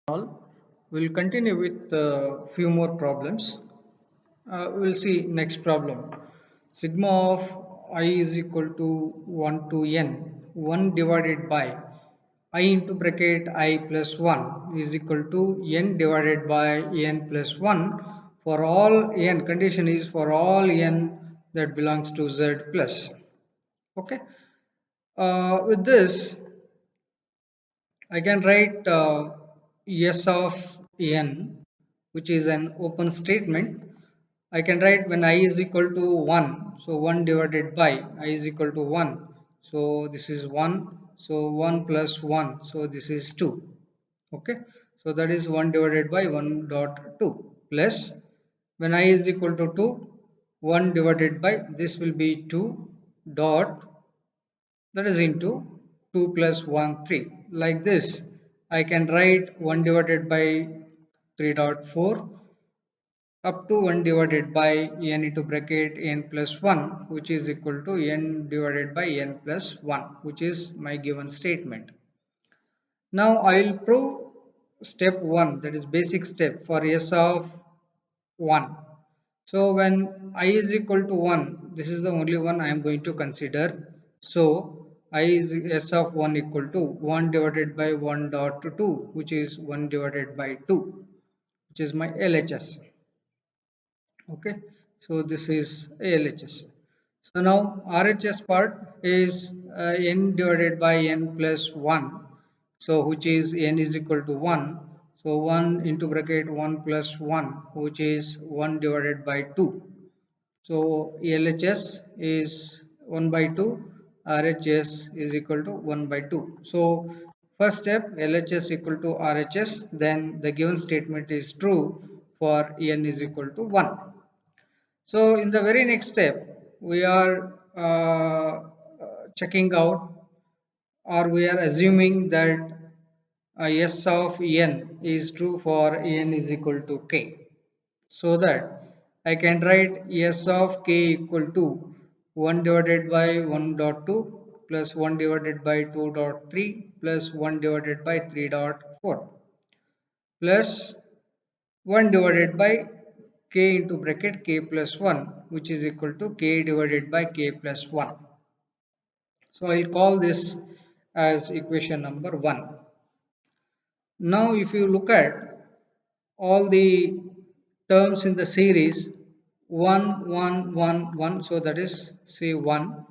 All. We'll continue with a few more problems. We'll see next problem. Sigma of I is equal to 1 to n. 1 divided by I into bracket I plus 1 is equal to n divided by n plus 1 for all n. Condition is for all n that belongs to z plus. Okay. With this, I can write S of n, which is an open statement. I can write when I is equal to 1, so 1 divided by I is equal to 1, so this is 1, so 1 plus 1, so this is 2. Okay, so that is 1 divided by 1 dot 2 plus when I is equal to 2, 1 divided by this will be 2 dot, that is into 2 plus 1 3. Like this I can write 1 divided by 3.4 up to 1 divided by n into bracket n plus 1, which is equal to n divided by n plus 1, which is my given statement. Now I will prove step 1, that is basic step for S of 1. So when I is equal to 1, this is the only one I am going to consider. So I is S of 1 equal to 1 divided by 1 dot 2, which is 1 divided by 2, which is my LHS. Okay, so this is LHS. So now RHS part is n divided by n plus 1. So which is n is equal to 1. So 1 into bracket 1 plus 1, which is 1 divided by 2. So LHS is 1 by 2, RHS is equal to 1 by 2. So first step LHS equal to RHS, then the given statement is true for n is equal to 1. So in the very next step, we are checking out, or we are assuming that S of n is true for n is equal to k. So that I can write S of k equal to 1 divided by 1 dot 2 plus 1 divided by 2 dot 3 plus 1 divided by 3 dot 4 plus 1 divided by k into bracket k plus 1, which is equal to k divided by k plus 1. So I'll call this as equation number 1. Now if you look at all the terms in the series 1 1 1 1, so that is say 1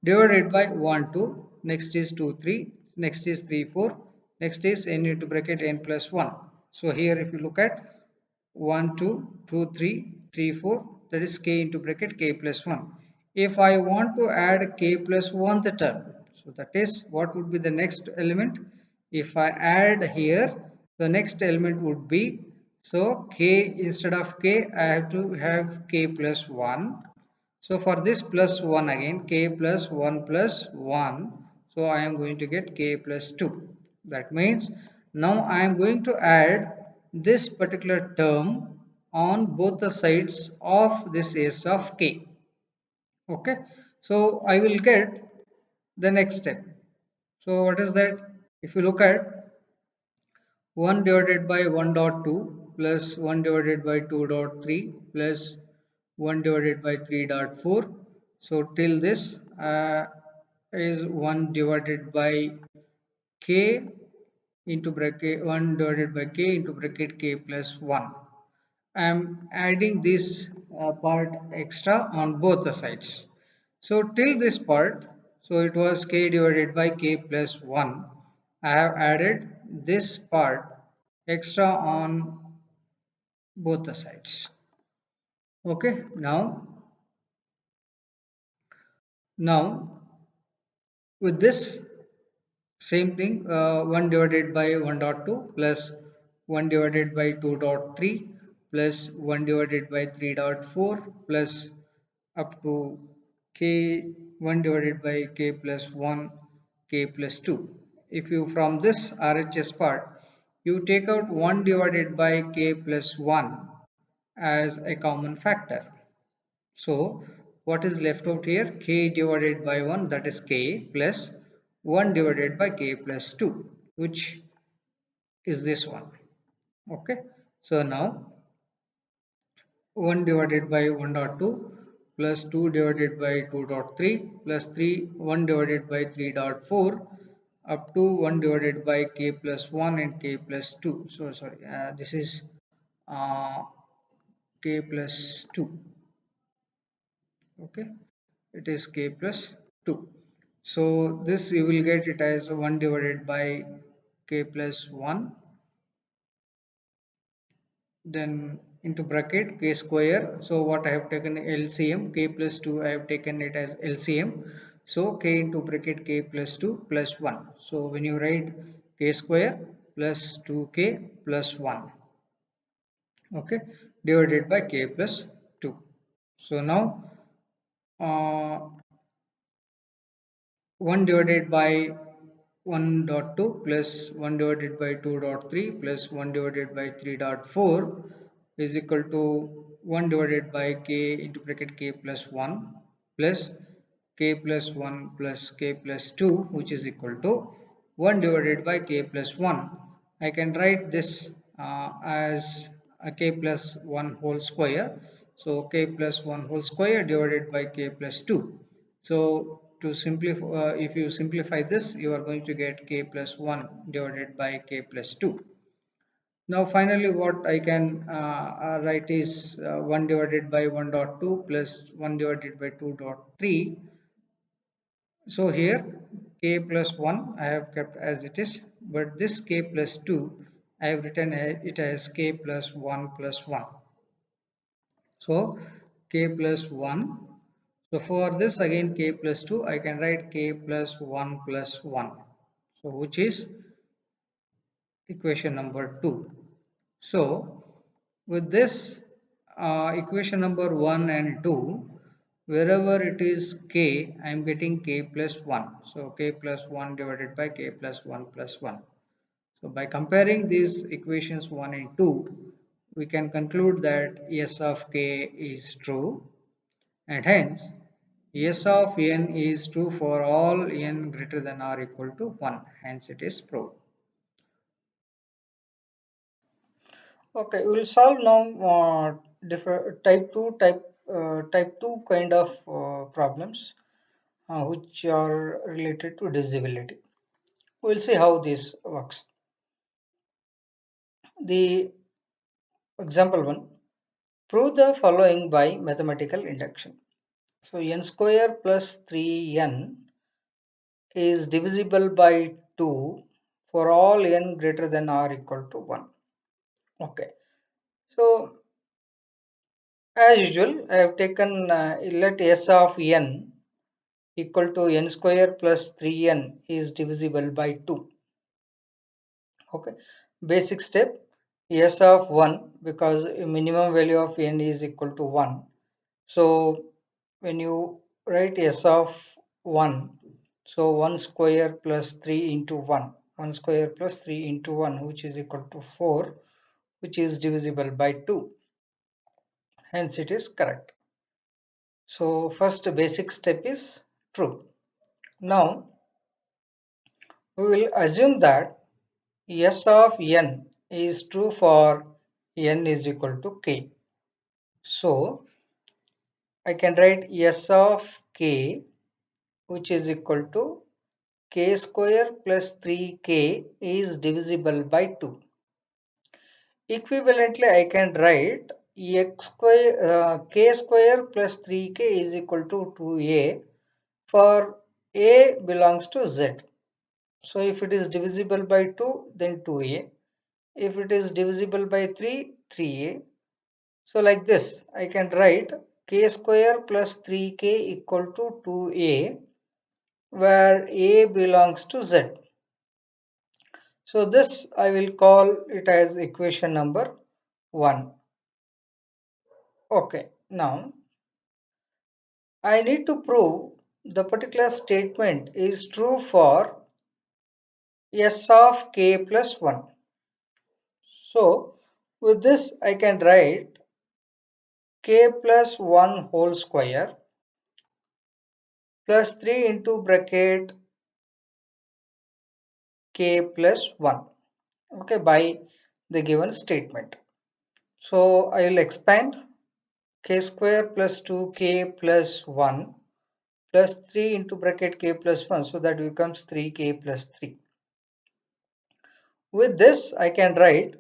divided by 1 2, next is 2 3, next is 3 4, next is n into bracket n plus 1. So here if you look at 1 2 2 3 3 4, that is k into bracket k plus 1. If I want to add k plus 1 the term, so that is what would be the next element. If I add here, the next element would be, so k instead of k I have to have k plus 1. So for this plus 1 again, k plus 1 plus 1, so I am going to get k plus 2. That means now I am going to add this particular term on both the sides of this s of k. Okay, so I will get the next step. So what is that? If you look at 1 divided by 1 dot 2 plus 1 divided by 2 dot 3 plus 1 divided by 3 dot 4. So till this is 1 divided by k into bracket 1 divided by k into bracket k plus 1. I am adding this part extra on both the sides. So till this part, so it was k divided by k plus 1. I have added this part extra on both the sides. Okay, now with this same thing, 1 divided by 1 dot 2 plus 1 divided by 2 dot 3 plus 1 divided by 3 dot 4 plus up to k 1 divided by k plus 1 k plus 2. If you from this RHS part you take out 1 divided by k plus 1 as a common factor. So what is left out here? K divided by 1, that is k, plus 1 divided by k plus 2, which is this one. Okay, so now 1 divided by 1 dot 2 plus 2 divided by 2 dot 3 plus 3 1 divided by 3 dot 4 up to 1 divided by k plus 1 and k plus 2. So sorry, this is uh, k plus 2. Okay, it is k plus 2. So this you will get it as 1 divided by k plus 1, then into bracket k square. So what I have taken LCM, k plus 2 I have taken it as LCM. So k into bracket k plus 2 plus 1. So when you write k square plus 2k plus 1, okay, divided by k plus 2. So now uh, 1 divided by 1 dot 2 plus 1 divided by 2 dot 3 plus 1 divided by 3 dot 4 is equal to 1 divided by k into bracket k plus 1 plus k plus 1 plus k plus 2, which is equal to 1 divided by k plus 1. I can write this as a k plus 1 whole square. So k plus 1 whole square divided by k plus 2. So to simplify, if you simplify this, you are going to get k plus 1 divided by k plus 2. Now finally what I can write is 1 divided by 1 dot 2 plus 1 divided by 2 dot 3. So here k plus 1 I have kept as it is, but this k plus 2 I have written it as k plus 1 plus 1. So k plus 1. So for this again k plus 2 I can write k plus 1 plus 1. So which is equation number 2. So with this equation number 1 and 2, wherever it is k, I am getting k plus 1. So k plus 1 divided by k plus 1 plus 1. So by comparing these equations 1 and 2, we can conclude that S of k is true, and hence S of n is true for all n greater than or equal to 1. Hence it is proved. Okay, we will solve now different type 2 kind of problems which are related to divisibility. We will see how this works. The example 1, prove the following by mathematical induction. So n square plus 3n is divisible by 2 for all n greater than or equal to 1. Okay, so as usual, I have taken let S of n equal to n square plus 3n is divisible by 2. Okay, basic step S of 1, because minimum value of n is equal to 1. So when you write S of 1, so 1 square plus 3 into 1, 1 square plus 3 into 1, which is equal to 4, which is divisible by 2. Hence it is correct. So first basic step is true. Now we will assume that S of n is true for n is equal to k. So I can write S of k, which is equal to k square plus 3k is divisible by 2. Equivalently, I can write k square plus 3k is equal to 2a for a belongs to z. So if it is divisible by 2, then 2a. If it is divisible by 3, 3a. So like this, I can write k square plus 3k equal to 2a, where a belongs to z. So this I will call it as equation number 1. Okay, now I need to prove the particular statement is true for S of k plus 1. So with this I can write k plus 1 whole square plus 3 into bracket k plus 1. Okay, by the given statement. So I will expand k square plus 2k plus 1 plus 3 into bracket k plus 1, so that becomes 3k plus 3. With this I can write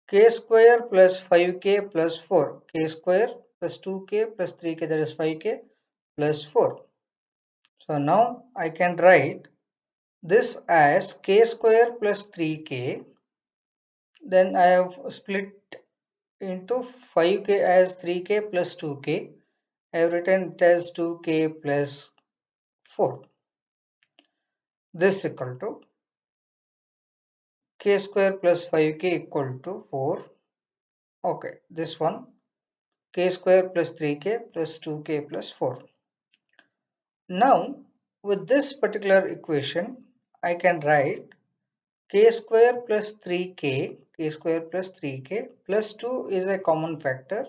k square plus 5k plus 4, k square plus 2k plus 3k, that is 5k plus 4. So now I can write this as k square plus 3k, then I have split into 5k as 3k plus 2k. I have written it as 2k plus 4. This is equal to k square plus 5k equal to 4. Okay, this one k square plus 3k plus 2k plus 4. Now with this particular equation I can write k square plus 3k, k square plus 3k plus 2 is a common factor.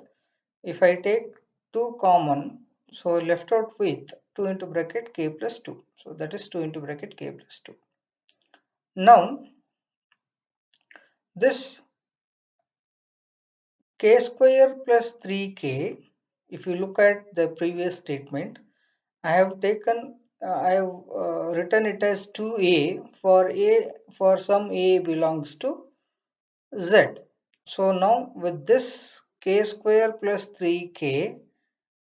If I take 2 common, so left out with 2 into bracket k plus 2. So that is 2 into bracket k plus 2. Now this k square plus 3k, if you look at the previous statement, I have taken I have written it as 2a for some a belongs to z. So now with this k square plus 3k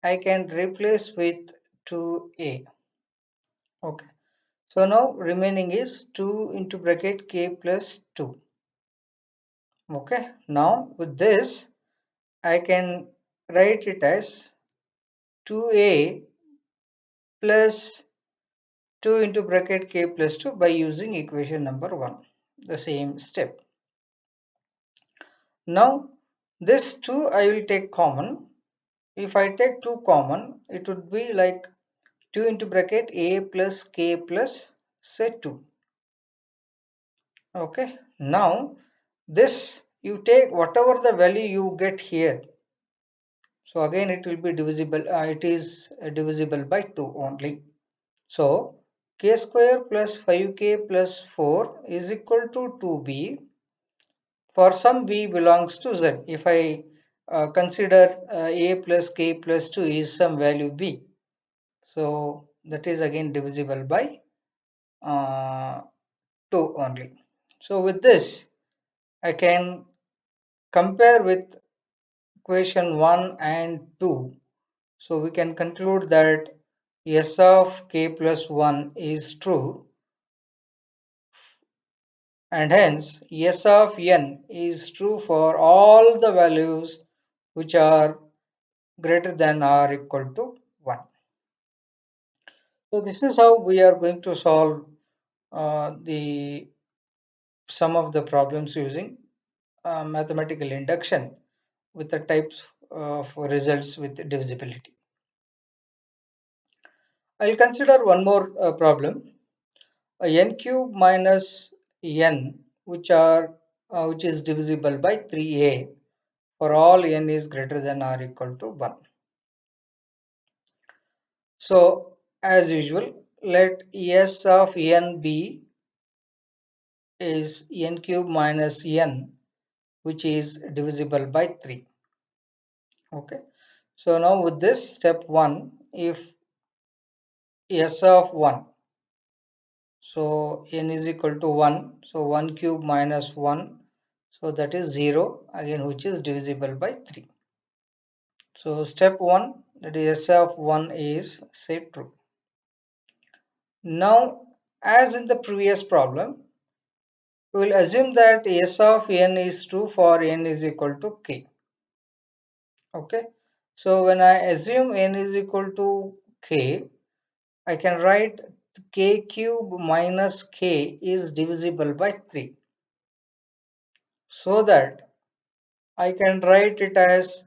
I can replace with 2a. Okay. So now remaining is 2 into bracket k plus 2. Okay. Now with this I can write it as 2a plus 2 into bracket k plus 2 by using equation number 1. The same step. Now this 2 I will take common. If I take 2 common, it would be like 2 into bracket a plus k plus say 2. Okay. Now this you take whatever the value you get here. So again it will be divisible. It is divisible by 2 only. So k square plus 5k plus 4 is equal to 2b for some b belongs to z. If I consider a plus k plus 2 is some value b, so that is again divisible by uh, 2 only. So with this I can compare with equation 1 and 2. So we can conclude that s of k plus 1 is true, and hence s of n is true for all the values which are greater than or equal to 1. So this is how we are going to solve the some of the problems using mathematical induction with the types of results with divisibility. I'll consider one more problem. N cube minus n, which is divisible by 3a for all n is greater than or equal to 1. So as usual, let s of n be is n cube minus n, which is divisible by 3. Okay. So now with this step 1, if s of 1, so n is equal to 1, so 1 cube minus 1, so that is 0 again, which is divisible by 3. So step 1, that is s of 1 is say true. Now as in the previous problem, we will assume that s of n is true for n is equal to k. Okay. So when I assume n is equal to k, I can write k cube minus k is divisible by 3. So that I can write it as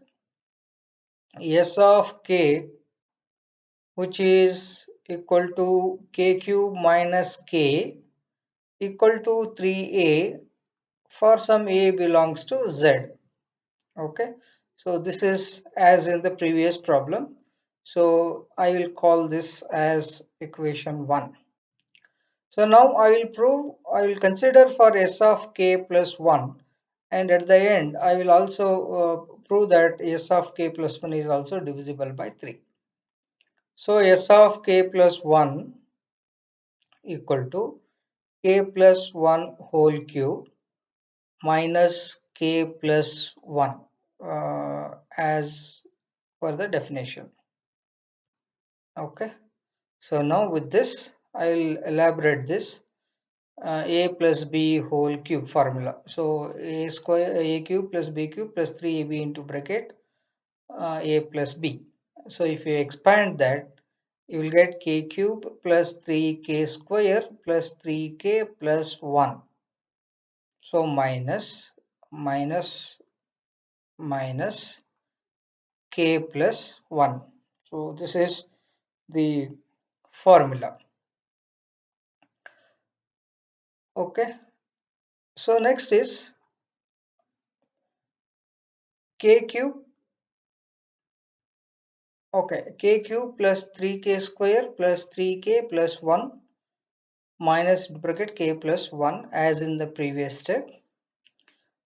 s of k, which is equal to k cube minus k equal to 3a for some a belongs to z. Okay. So this is as in the previous problem. So I will call this as equation 1. So now I will consider for s of k plus 1 and at the end I will also prove that s of k plus 1 is also divisible by 3. So s of k plus 1 equal to k plus 1 whole cube minus k plus 1 as per the definition. Okay, so now with this I will elaborate this a plus b whole cube formula. So a square a cube plus b cube plus 3ab into bracket a plus b. So if you expand that, you will get k cube plus 3k square plus 3k plus 1. So minus minus k plus 1. So this is the formula. Okay. So next is k cube. Okay, k cube plus 3k square plus 3k plus 1 minus bracket k plus 1 as in the previous step.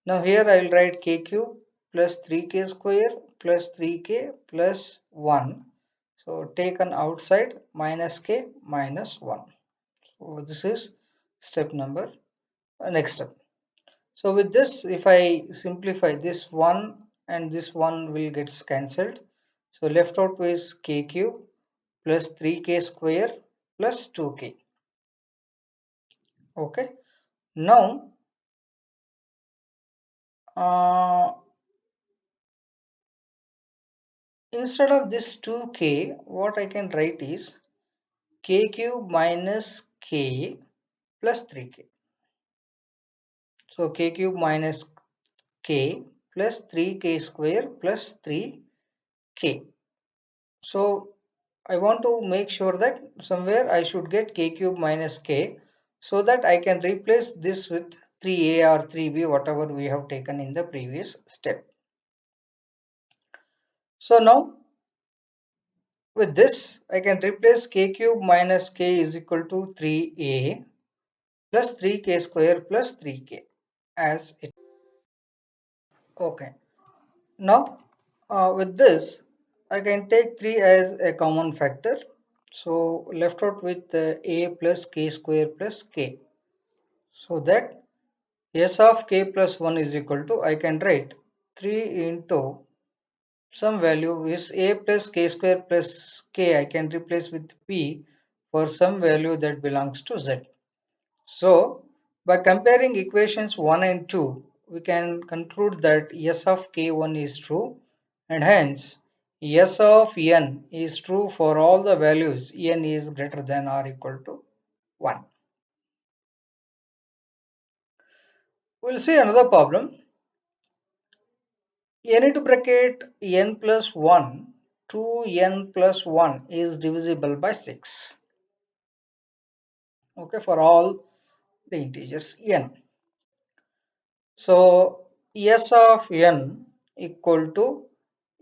Now here I will write k cube plus 3k square plus 3k plus 1. So taken outside minus k minus 1. So this is step number next step. So with this, if I simplify, this 1 and this 1 will get cancelled. So left out is k cube plus 3k square plus 2k. Okay. Now instead of this 2k, what I can write is k cube minus k plus 3k. So k cube minus k plus 3k square plus 3k. So I want to make sure that somewhere I should get k cube minus k, so that I can replace this with 3a or 3b, whatever we have taken in the previous step. So now with this I can replace k cube minus k is equal to 3a plus 3k square plus 3k as it. Okay. Now with this I can take 3 as a common factor. So left out with a plus k square plus k. So that s of k plus 1 is equal to, I can write 3 into some value is a plus k square plus k, I can replace with p for some value that belongs to z. So by comparing equations 1 and 2, we can conclude that s of k1 is true, and hence s of n is true for all the values n is greater than or equal to 1. We'll see another problem. N into bracket n plus 1 2n plus 1 is divisible by 6. Okay, for all the integers n. So s of n equal to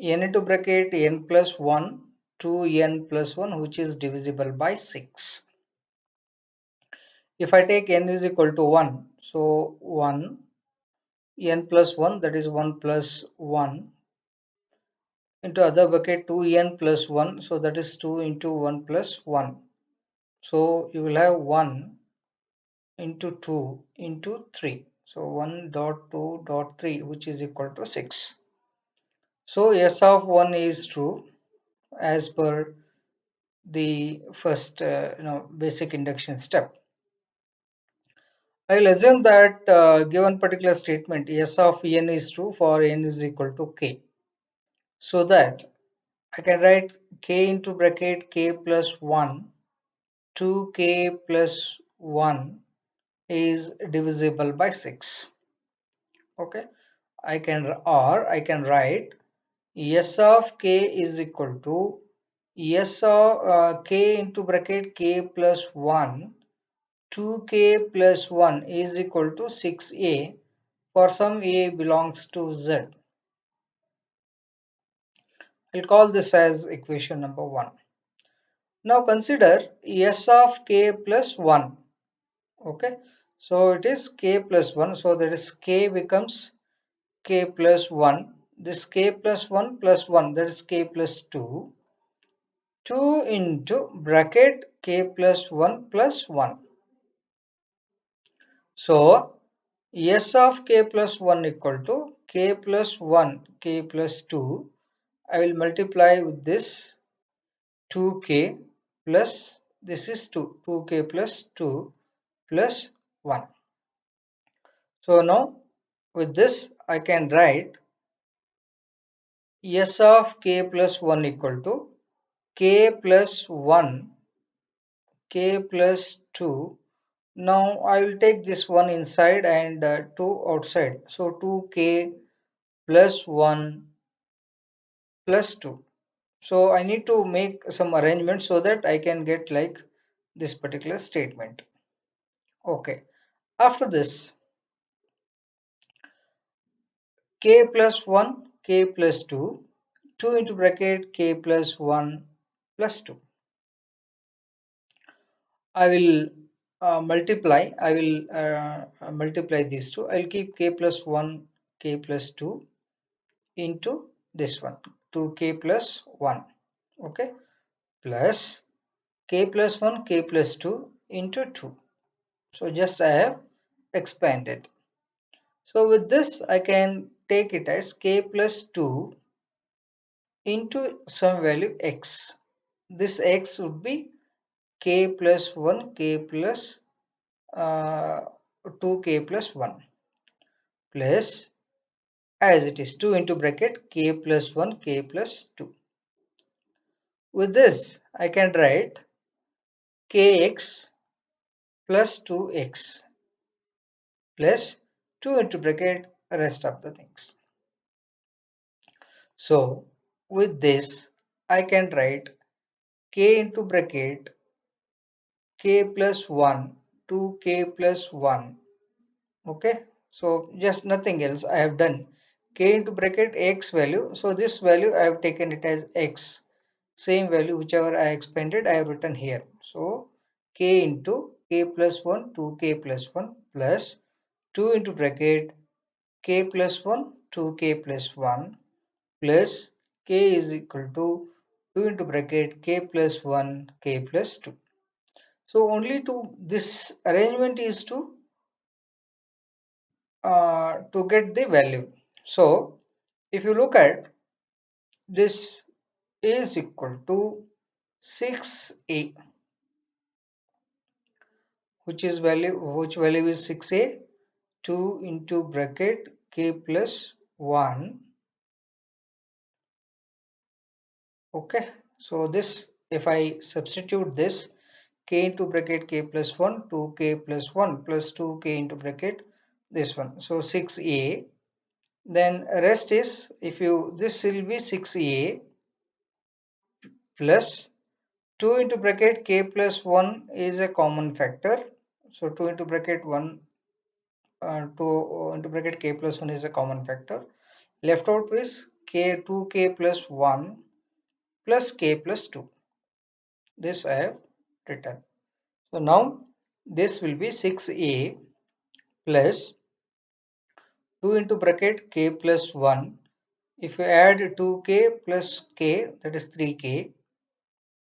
n into bracket n plus 1 2n plus 1, which is divisible by 6. If I take n is equal to 1, so 1 n plus 1, that is 1 plus 1, into other bucket 2n plus 1, so that is 2 into 1 plus 1. So you will have 1 into 2 into 3. So 1 dot 2 dot 3, which is equal to 6. So S of 1 is true as per the first basic induction step. I will assume that given particular statement S of n is true for n is equal to k. So that I can write k into bracket k plus 1 2k plus 1 is divisible by 6. Okay, I can write s of k is equal to s of k into bracket k plus 1 2k plus 1 is equal to 6a for some a belongs to z. I'll call this as equation number 1. Now consider s of k plus 1. Okay, so it is k plus 1, so that is k becomes k plus 1. This k plus 1 plus 1, that is k plus 2. 2 into bracket k plus 1 plus 1. So S of k plus 1 equal to k plus 1 k plus 2. I will multiply with this 2k plus this is 2 2k plus 2 plus 1. So now with this I can write S of k plus 1 equal to k plus 1 k plus 2. Now I will take this one inside and 2 outside. So 2k plus 1 plus 2. So I need to make some arrangement so that I can get like this particular statement. Okay. After this, k plus 1 k plus 2, 2 into bracket k plus 1 plus 2. I will multiply these two. I'll keep k plus 1 k plus 2 into this one 2k plus 1, okay, plus k plus 1 k plus 2 into 2. So just I have expanded. So with this I can take it as k plus 2 into some value x. This x would be k plus 1 k plus uh, 2k plus 1 plus as it is 2 into bracket k plus 1 k plus 2. With this I can write kx plus 2x plus 2 into bracket rest of the things. So with this I can write k into bracket k plus 1 2k plus 1, okay. So just nothing else I have done, k into bracket x value, so this value I have taken it as x, same value whichever I expanded I have written here. So k into k plus 1 2k plus 1 plus 2 into bracket k plus 1 2k plus 1 plus k is equal to 2 into bracket k plus 1 k plus 2. So only to this arrangement is to get the value. So if you look at this is equal to 6a, which value is 6a, 2 into bracket k plus 1, okay. So this if I substitute this k into bracket k plus 1 2k plus 1 plus 2k into bracket this one, so 6a, then rest is if you this will be 6a plus 2 into bracket k plus 1 is a common factor, so 2 into bracket 1 2 into bracket k plus 1 is a common factor, left out is k 2k plus 1 plus k plus 2. This I have written. So now this will be 6a plus 2 into bracket k plus 1. If you add 2k plus k, that is 3k,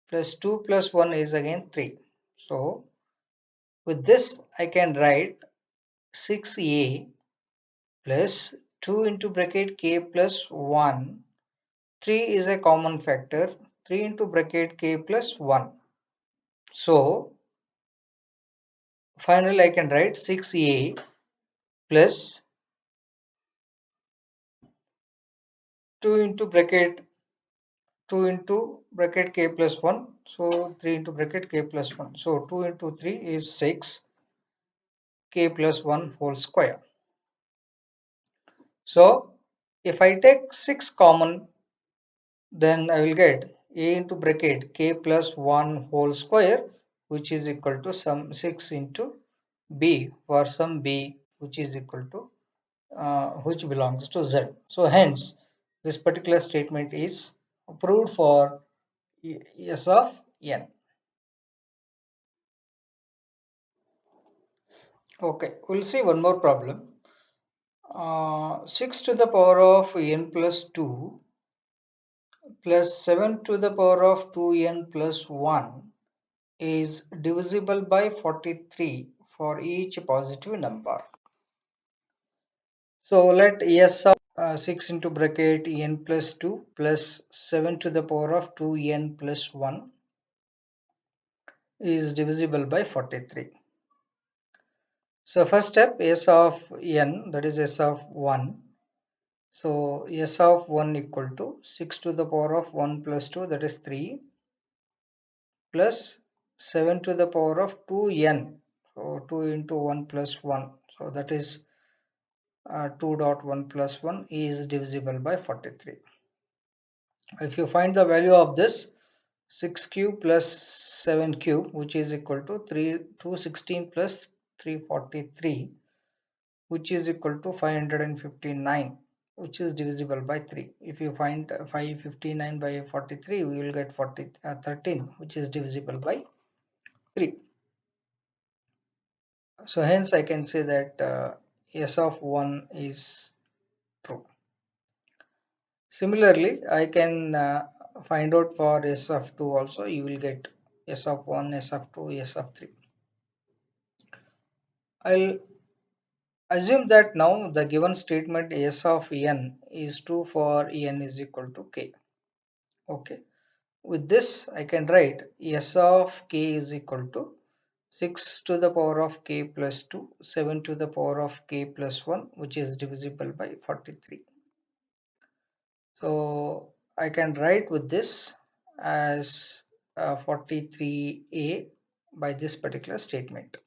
plus 2 plus 1 is again 3. So with this I can write 6a plus 2 into bracket k plus 1. 3 is a common factor. 3 into bracket k plus 1. So finally I can write 6a plus 2 into bracket 2 into bracket k plus 1. So 3 into bracket k plus 1. So 2 into 3 is 6 k plus 1 whole square. So if I take 6 common, then I will get a into bracket k plus 1 whole square, which is equal to some 6 into b for some b which is equal to which belongs to z. So hence this particular statement is proved for S of n. Okay, we'll see one more problem. 6 to the power of n plus 2 plus 7 to the power of 2n plus 1 is divisible by 43 for each positive number. So let S of 6 into bracket n plus 2 plus 7 to the power of 2n plus 1 is divisible by 43. So first step, S of n, that is S of 1. So S of 1 equal to 6 to the power of 1 plus 2, that is 3, plus 7 to the power of 2n. So 2 into 1 plus 1. So that is 2.1 plus 1 is divisible by 43. If you find the value of this, 6 cube plus 7 cube, which is equal to 216 plus 343, which is equal to 559, which is divisible by 3. If you find 559 by 43, we will get 13, which is divisible by 3. So hence I can say that S of 1 is true. Similarly, I can find out for S of 2 also. You will get S of 1, S of 2, S of 3. I'll assume that now the given statement S of n is true for n is equal to k. Okay. With this, I can write S of k is equal to 6 to the power of k plus 2, 7 to the power of k plus 1, which is divisible by 43. So I can write with this as 43a by this particular statement,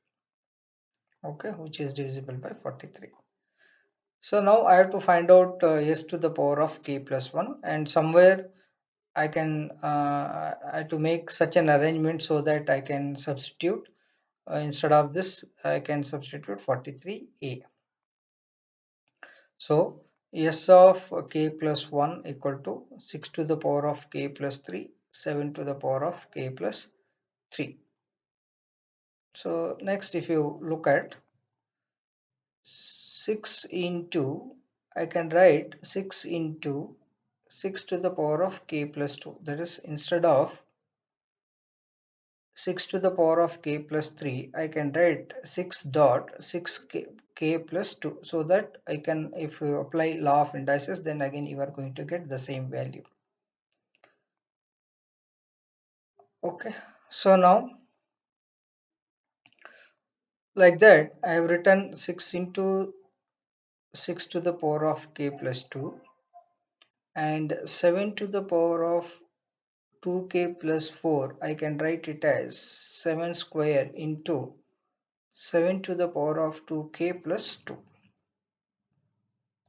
okay, which is divisible by 43. So now I have to find out s to the power of k plus 1, and somewhere I can I have to make such an arrangement so that I can substitute instead of this I can substitute 43a. So s of k plus 1 equal to 6 to the power of k plus 3, 7 to the power of k plus 3. So next, if you look at 6 into, I can write 6 into 6 to the power of k plus 2. That is, instead of 6 to the power of k plus 3, I can write 6 dot 6k plus 2, so that I can, if you apply law of indices, then again you are going to get the same value. Okay, so now like that I have written 6 into 6 to the power of k plus 2 and 7 to the power of 2k plus 4. I can write it as 7 square into 7 to the power of 2k plus 2.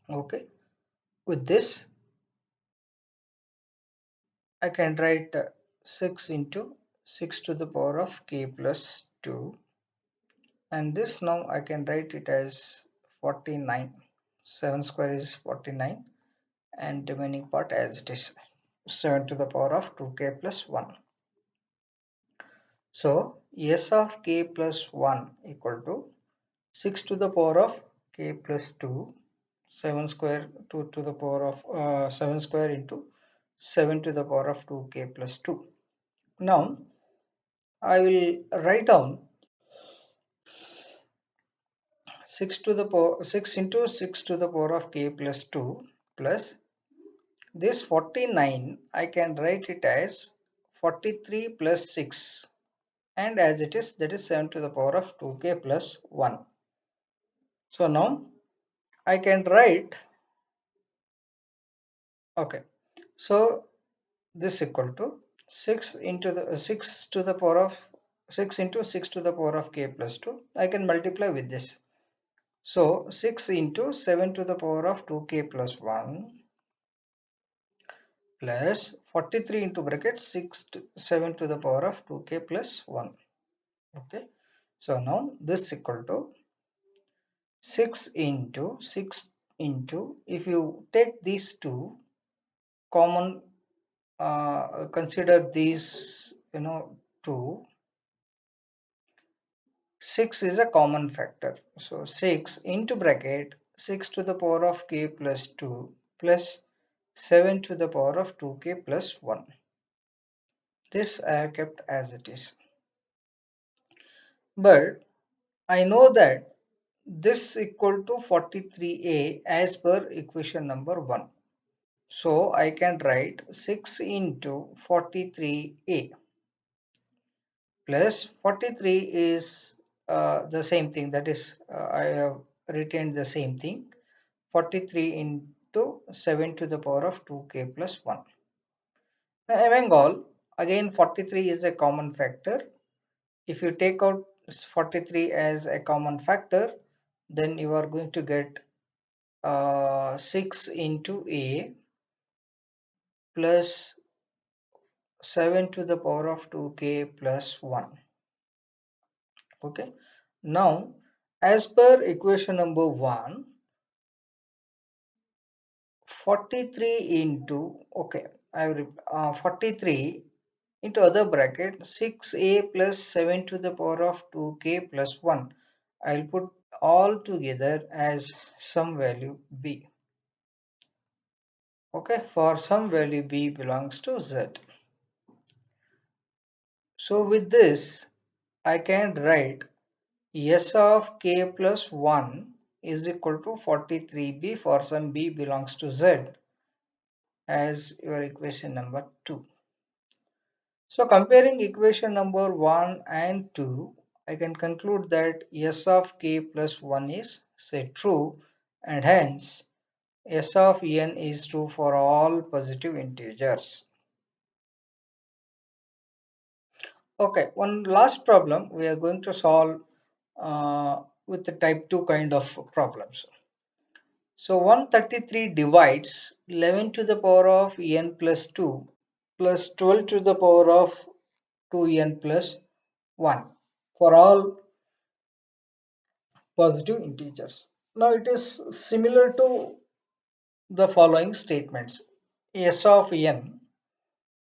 Okay, with this I can write 6 into 6 to the power of k plus 2, and this now I can write it as 49. 7 square is 49, and remaining part as it is 7 to the power of 2k plus 1. So s of k plus 1 equal to 6 to the power of k plus 2, 7 square 2 to the power of 7 square into 7 to the power of 2k plus 2. Now I will write down 6 to the power 6 into 6 to the power of k plus 2 plus this 49. I can write it as 43 plus 6, and as it is, that is 7 to the power of 2k plus 1. So now I can write, okay, so this equal to 6 into the 6 to the power of 6 into 6 to the power of k plus 2. I can multiply with this. So 6 into 7 to the power of 2k plus 1 plus 43 into bracket 6 to 7 to the power of 2k plus 1. Okay. So now this equal to 6 into 6 into, if you take these two common, consider these, 2, 6 is a common factor. So 6 into bracket 6 to the power of k plus 2 plus 7 to the power of 2k plus 1. This I have kept as it is. But I know that this equal to 43a as per equation number 1. So I can write 6 into 43a plus 43 is the same thing, that is I have retained the same thing, 43 into 7 to the power of 2k plus 1. Now among all, again 43 is a common factor. If you take out 43 as a common factor, then you are going to get 6 into a plus 7 to the power of 2k plus 1. Okay. Now, as per equation number 1, 43 into, okay, 43 into other bracket 6a plus 7 to the power of 2k plus 1. I'll put all together as some value b. Okay, for some value b belongs to z. So with this, I can write S of k plus 1 is equal to 43b for some b belongs to z as your equation number 2. So comparing equation number 1 and 2, I can conclude that S of k plus 1 is say true, and hence S of n is true for all positive integers. Okay, one last problem we are going to solve with the type 2 kind of problems. So 133 divides 11 to the power of n plus 2 plus 12 to the power of 2n plus 1 for all positive integers. Now it is similar to the following statements. S of n.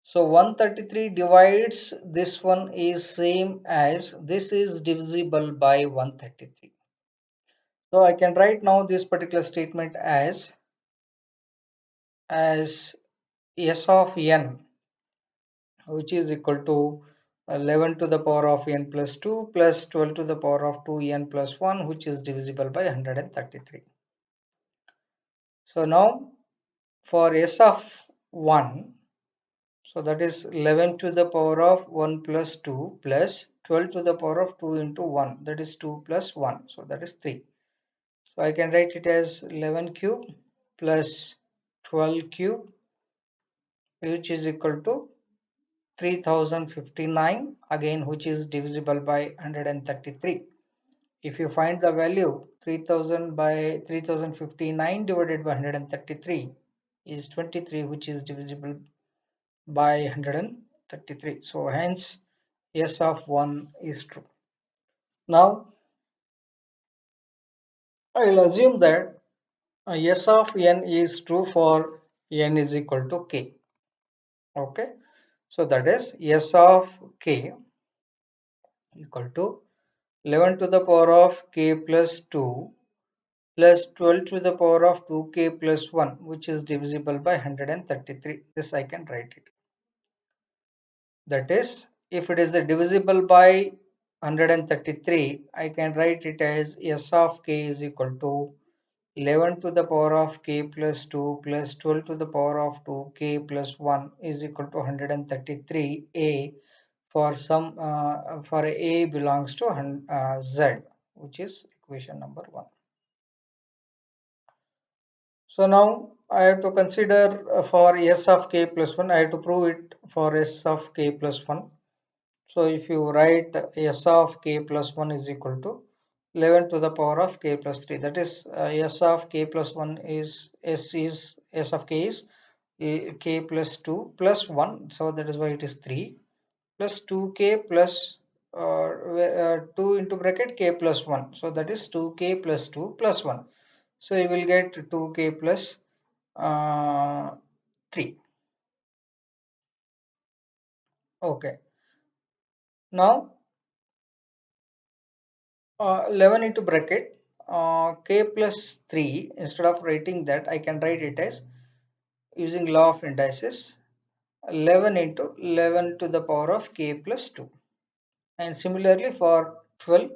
So 133 divides this one is same as this is divisible by 133. So I can write now this particular statement as S of n, which is equal to 11 to the power of n plus 2 plus 12 to the power of 2n plus 1, which is divisible by 133. So now for S of 1, so that is 11 to the power of 1 plus 2 plus 12 to the power of 2 into 1, that is 2 plus 1, so that is 3. So I can write it as 11 cube plus 12 cube, which is equal to 3059, again which is divisible by 133. If you find the value, 3000 by 3059 divided by 133 is 23, which is divisible by 133. So hence S of 1 is true. Now I will assume that S of n is true for n is equal to k. Okay, so that is S of k equal to 11 to the power of k plus 2 plus 12 to the power of 2k plus 1, which is divisible by 133. This I can write it. That is, if it is divisible by 133, I can write it as S of k is equal to 11 to the power of k plus 2 plus 12 to the power of 2k plus 1 is equal to 133a for some for a belongs to z, which is equation number 1. So now I have to consider for S of k plus 1, I have to prove it for S of k plus 1. So if you write S of k plus 1 is equal to 11 to the power of k plus 3, that is S of k plus 1 is S of k is k plus 2 plus 1, so that is why it is 3 plus 2k plus 2 into bracket k plus 1, so that is 2k plus 2 plus 1. So you will get 2k plus 3. Okay. Now 11 into bracket k plus 3, instead of writing that, I can write it as, using law of indices, 11 into 11 to the power of k plus 2. And similarly for 12,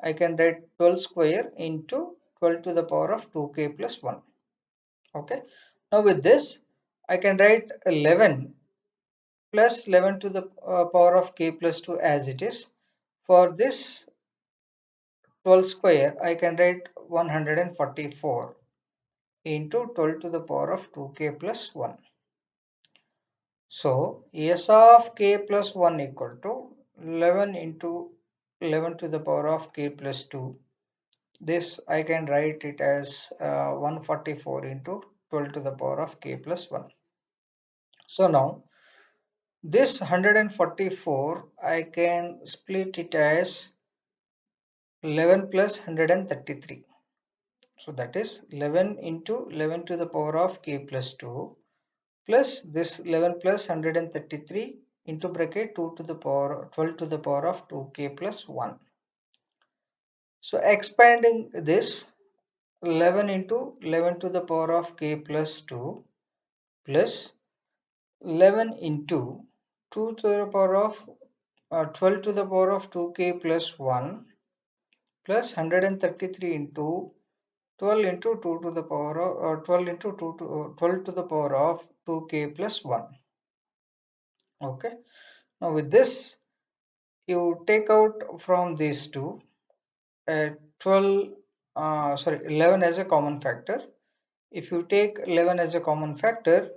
I can write 12 square into 12 to the power of 2k plus 1. Okay. Now with this, I can write 11 plus 11 to the power of k plus 2 as it is. For this 12 square, I can write 144 into 12 to the power of 2k plus 1. So S of k plus 1 equal to 11 into 11 to the power of k plus 2. This I can write it as 144 into 12 to the power of k plus 1. So now this 144 I can split it as 11 plus 133. So that is 11 into 11 to the power of k plus 2 plus this 11 plus 133 into bracket 2 to the power 12 to the power of 2k plus 1. So expanding this, 11 into 11 to the power of k plus 2 plus 11 into 2 to the power of 12 to the power of 2k plus 1 plus 133 into 12 into 2 to the power of 12 into 2 to 12 to the power of 2k plus 1. Okay. Now with this, you take out from these two 12 sorry 11 as a common factor. If you take 11 as a common factor,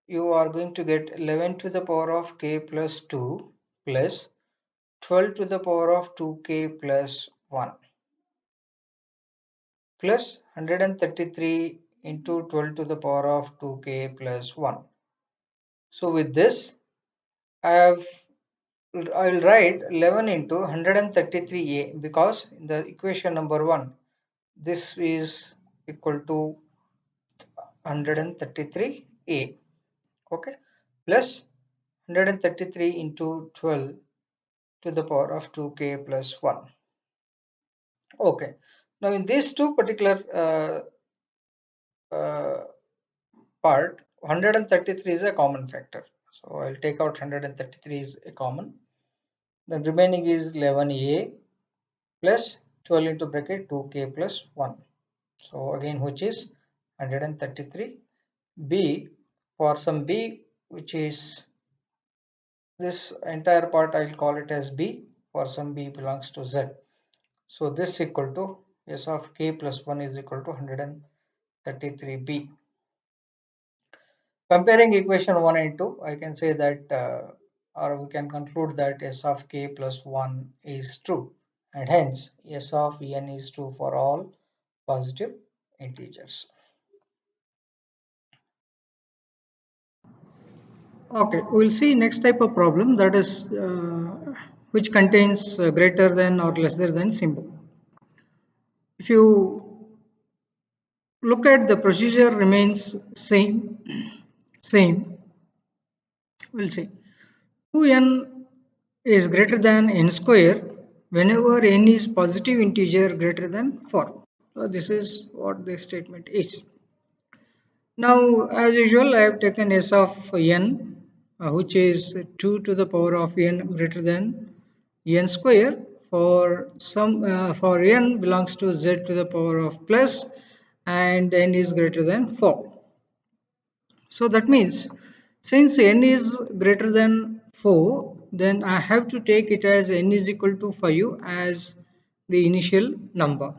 you are going to get 11 to the power of k plus 2 plus 12 to the power of 2k plus 1 plus 133 into 12 to the power of 2k plus 1. So with this, I will write 11 into 133a, because in the equation number 1, this is equal to 133a. Okay, plus 133 into 12 to the power of 2k plus 1. Okay, now in these two particular uh, part, 133 is a common factor, so I'll take out 133 is a common. The remaining is 11a plus 12 into bracket 2k plus 1. So again, which is 133. B, for some b, which is this entire part, I'll call it as b. For some b belongs to z. So this equal to S of k plus 1 is equal to 133b. Comparing equation 1 and 2, I can say that or we can conclude that S of k plus 1 is true, and hence S of n is true for all positive integers. Okay, we'll see next type of problem, that is which contains greater than or lesser than symbol. If you look at the procedure remains same, we'll see 2n is greater than n square whenever n is positive integer greater than 4. So this is what the statement is. Now, as usual, I have taken s of n, which is 2 to the power of n greater than n square. For n belongs to z to the power of plus, and n is greater than 4. So that means since n is greater than 4, then I have to take it as n is equal to 5 as the initial number.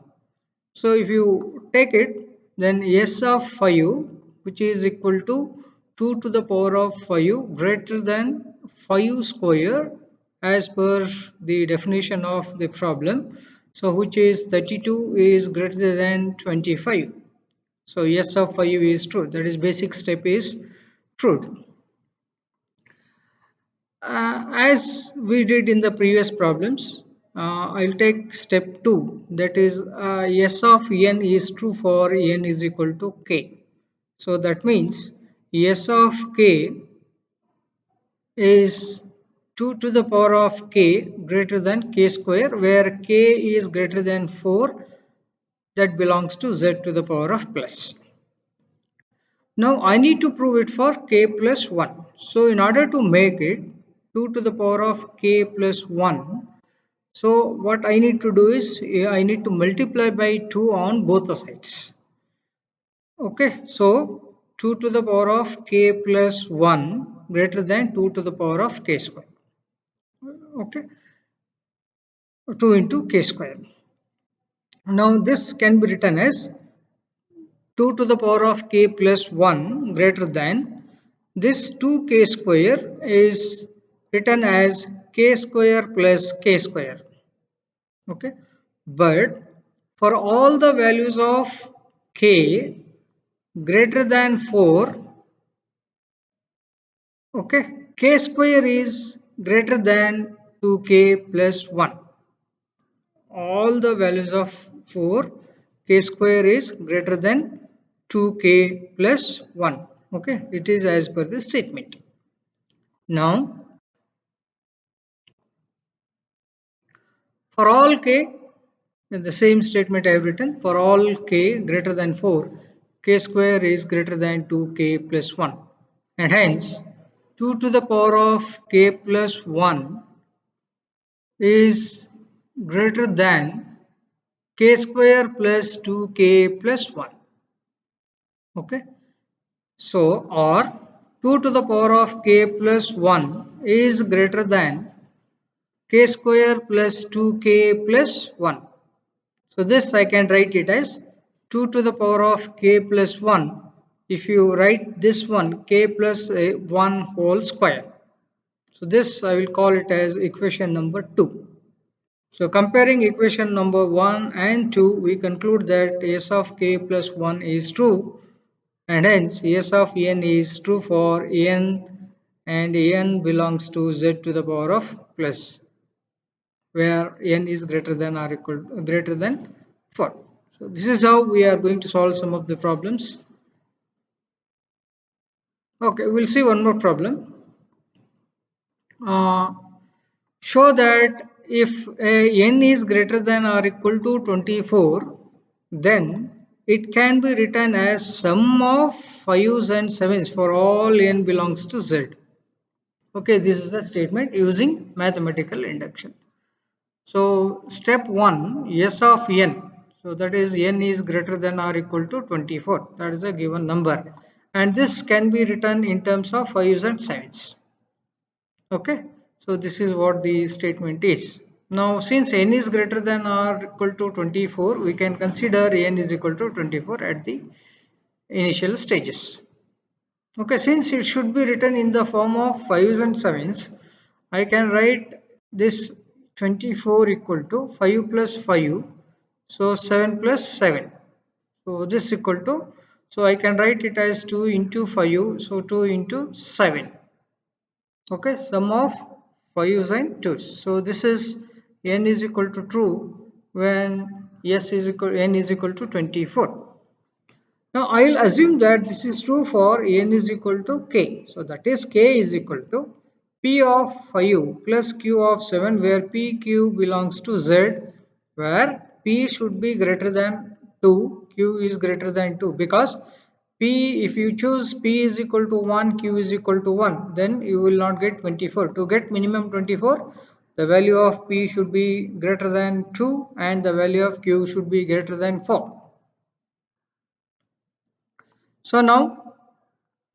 So if you take it, then S of 5, which is equal to 2 to the power of 5 greater than 5 square as per the definition of the problem. So which is 32 is greater than 25. So S of 5 is true. That is basic step is true. As we did in the previous problems, I'll take step 2, that is S of n is true for n is equal to k. So that means S of k is 2 to the power of k greater than k square, where k is greater than 4 that belongs to z to the power of plus. Now I need to prove it for k plus 1. So in order to make it 2 to the power of k plus 1, so what I need to do is I need to multiply by 2 on both the sides. Okay, so 2 to the power of k plus 1 greater than 2 to the power of k square. Okay, 2 into k square. Now this can be written as 2 to the power of k plus 1 greater than this 2k square is written as k square plus k square. Okay, but for all the values of k greater than 4, okay, k square is greater than 2k plus 1. All the values of 4, k square is greater than 2k plus 1. Okay, it is as per the statement. Now for all k, in the same statement I have written, for all k greater than 4, k square is greater than 2k plus 1, and hence 2 to the power of k plus 1 is greater than k square plus 2k plus 1. Okay, so or 2 to the power of k plus 1 is greater than k square plus 2k plus 1. So this I can write it as 2 to the power of k plus 1. If you write this one, k plus 1 whole square. So this I will call it as equation number 2. So comparing equation number 1 and 2, we conclude that s of k plus 1 is true, and hence s of n is true for n, and n belongs to z to the power of plus, where n is greater than or equal greater than 4. So this is how we are going to solve some of the problems. Okay, we'll see one more problem. Uh, Show that if n is greater than or equal to 24, then it can be written as sum of 5s and 7s for all n belongs to z. Okay, this is the statement using mathematical induction. So step 1, s of n. So that is n is greater than or equal to 24. That is a given number. And this can be written in terms of 5s and 7s. Okay, so this is what the statement is. Now since n is greater than or equal to 24, we can consider n is equal to 24 at the initial stages. Okay, since it should be written in the form of 5s and 7s, I can write this 24 equal to 5 plus 5, so 7 plus 7. So this equal to, so I can write it as 2 into 5, so 2 into 7. Okay, sum of 5s and 2's. So this is n is equal to true when s is equal n is equal to 24. Now I will assume that this is true for n is equal to k. So that is k is equal to p of 5 plus q of 7, where p q belongs to z, where p should be greater than 2, q is greater than 2, because p, if you choose p is equal to 1, q is equal to 1, then you will not get 24. To get minimum 24, the value of p should be greater than 2 and the value of q should be greater than 4. So now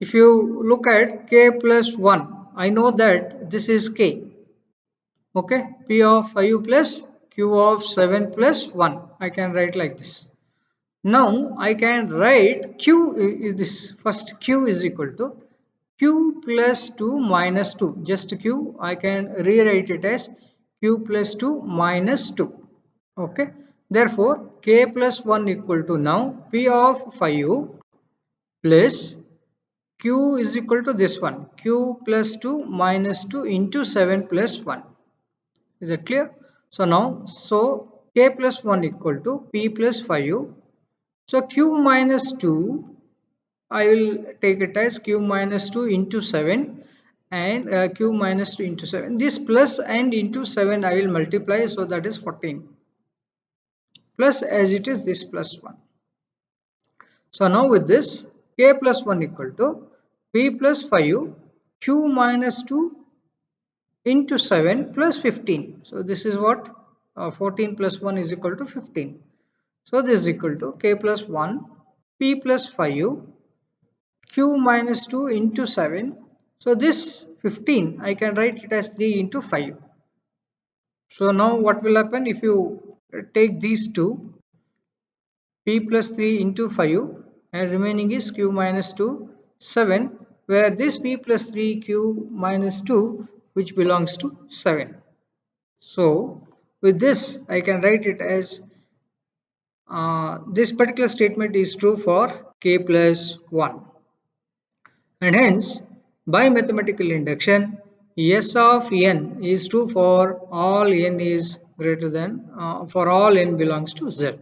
if you look at k plus 1, I know that this is k. Okay, p of 5 plus q of 7 plus 1. I can write like this. Now I can write q is this, first q is equal to q plus 2 minus 2. Just q, I can rewrite it as q plus 2 minus 2. Okay, therefore k plus 1 equal to now p of 5 plus q is equal to this one, q plus 2 minus 2 into 7 plus 1. Is it clear? So now, so k plus 1 equal to p plus 5. So q minus 2, I will take it as q minus 2 into 7, and q minus 2 into 7. This plus and into 7 I will multiply, so that is 14. plus as it is this plus 1. So now with this k plus 1 equal to p plus 5 q minus 2 into 7 plus 15. So this is what 14 plus 1 is equal to 15. So this is equal to k plus 1 p plus 5 q minus 2 into 7. So this 15 I can write it as 3 into 5. So now what will happen if you take these two, p plus 3 into 5 and remaining is q minus 2 7, where this p plus 3 q minus 2 which belongs to 7. So with this I can write it as this particular statement is true for k plus 1, and hence by mathematical induction S of n is true for all n is greater than for all n belongs to Z.